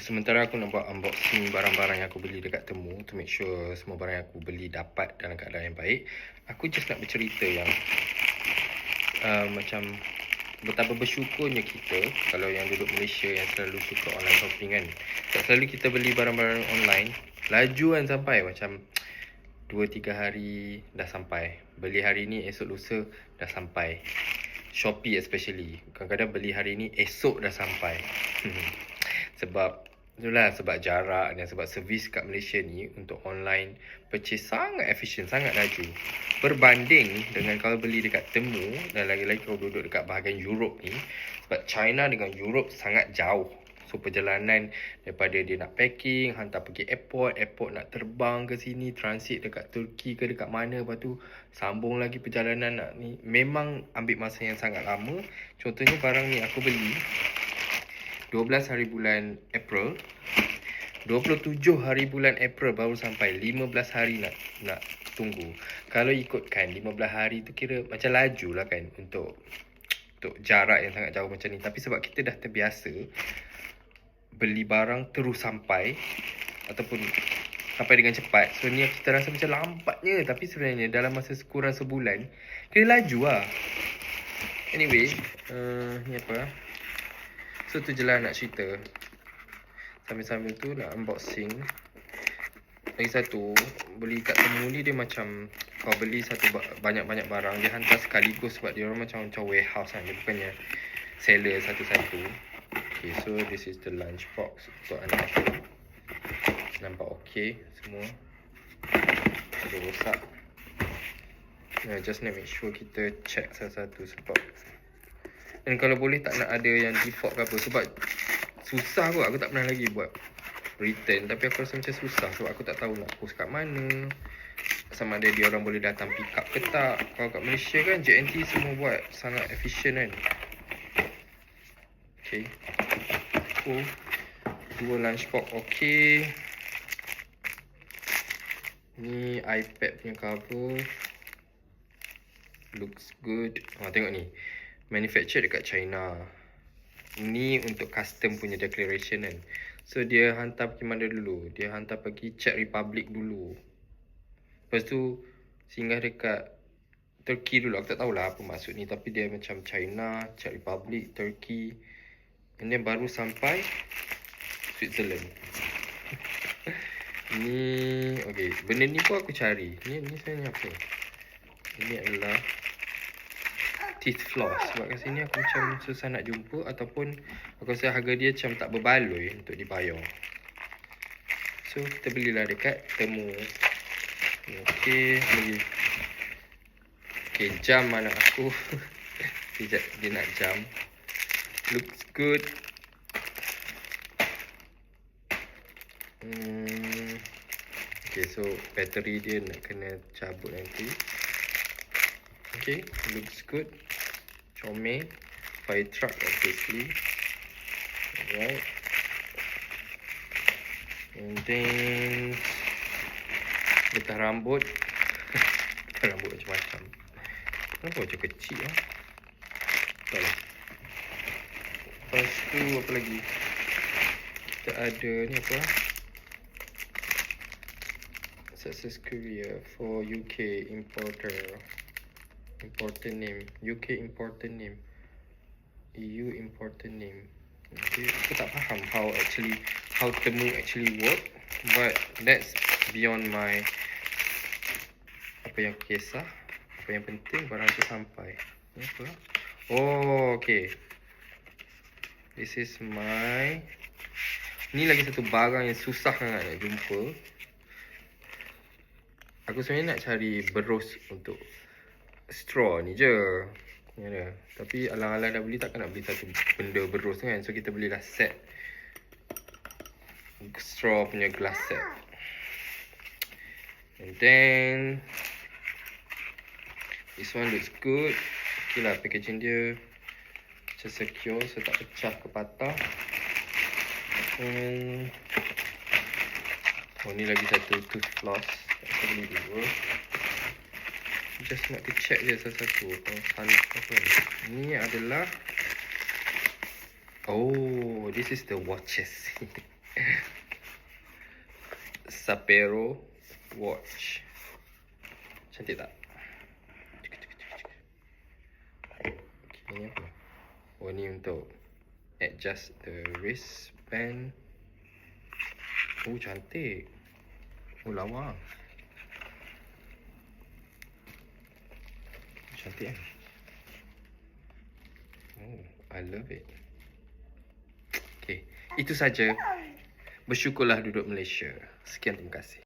Sementara aku nak buat unboxing barang-barang yang aku beli dekat Temu, to make sure semua barang yang aku beli dapat dalam keadaan yang baik, aku just nak bercerita yang macam betapa bersyukurnya kita kalau yang duduk Malaysia yang selalu suka online shopping kan. Tak selalu kita beli barang-barang online, laju kan sampai macam 2-3 hari dah sampai. Beli hari ni, esok lusa dah sampai. Shopee especially, kadang-kadang beli hari ni, esok dah sampai. Sebab jarak dan sebab servis kat Malaysia ni untuk online purchase sangat efisien, sangat laju. Berbanding dengan kalau beli dekat Temu dan lagi-lagi kalau duduk dekat bahagian Europe ni, sebab China dengan Europe sangat jauh. So perjalanan daripada dia nak packing, hantar pergi airport nak terbang ke sini, transit dekat Turki ke dekat mana, lepas tu sambung lagi perjalanan nak ni, memang ambil masa yang sangat lama. Contohnya barang ni aku beli 12 hari bulan April, 27 hari bulan April baru sampai, 15 hari nak tunggu. Kalau ikutkan 15 hari tu kira macam laju lah kan untuk jarak yang sangat jauh macam ni. Tapi sebab kita dah terbiasa beli barang terus sampai ataupun sampai dengan cepat, so ni kita rasa macam lambatnya, tapi sebenarnya dalam masa kurang sebulan kira laju lah. Anyway, ni apa, so tu je lah nak cerita. Sambil-sambil tu nak unboxing. Lagi satu, beli kat Temu ni dia macam kau beli banyak-banyak barang, dia hantar sekaligus sebab dia orang macam warehouse kan. Dia bukannya seller satu-satu. Okay, so this is the lunch box untuk anak aku. Nampak okay semua. Ada rosak. Just nak make sure kita check satu-satu sebab, dan kalau boleh tak nak ada yang default ke apa, sebab susah kot. Aku tak pernah lagi buat return, tapi aku rasa macam susah sebab aku tak tahu nak post kat mana, sama ada dia orang boleh datang pick up ke tak. Kalau kat Malaysia kan JNT semua buat sangat efisien kan. Okay, dua lunchbox okay. Ni iPad punya cover, looks good. Tengok ni, manufactured dekat China. Ni untuk custom punya declaration kan. So dia hantar pergi mana dulu? Dia hantar pergi Czech Republic dulu. Lepas tu singgah dekat Turkey dulu. Aku tak tahulah apa maksud ni, tapi dia macam China, Czech Republic, Turkey, and then baru sampai Switzerland. Ni okay, benda ni pun aku cari. Ni sebenarnya apa? Ini adalah teeth floss. Sebab kat sini aku macam susah nak jumpa, ataupun aku rasa harga dia macam tak berbaloi untuk dibayar. So kita belilah dekat Temu. Okay, beli. Okay, jam anak aku. Sekejap dia nak jam. Looks good. Okay, so bateri dia nak kena cabut nanti. Okay, looks good. Comel. Fire truck obviously. Alright. And then getah rambut. Getah rambut macam-macam. Kenapa macam kecil lah? Tak lah. Lepas tu apa lagi? Kita ada ni apa? Success courier for UK importer. Importer name. UK importer name. EU importer name. Okay, aku tak faham how Temu actually work, but that's beyond my apa yang kisah. Apa yang penting barang tu sampai. Apa? Oh, okay. This is my, ni lagi satu barang yang susah sangat nak jumpa. Aku sebenarnya nak cari berus untuk straw ni je. Ni ada. Tapi alang-alang dah beli, takkan nak beli satu benda berus kan. So kita belilah set straw punya glass set. And then this one looks good. Okay lah, packaging dia macam secure, so tak pecah ke patah. And ni lagi satu tooth floss. Kita beli dua. Just nak to check je satu-satu. Salah apa ni. Ni adalah, oh, this is the watches. Sapero watch. Cantik tak? Okay, ni apa? Oh, ni untuk adjust the wristband. Oh, cantik. Oh, lawa. Cantik kan? Oh, I love it. Okay, itu saja. Bersyukurlah duduk Malaysia. Sekian, terima kasih.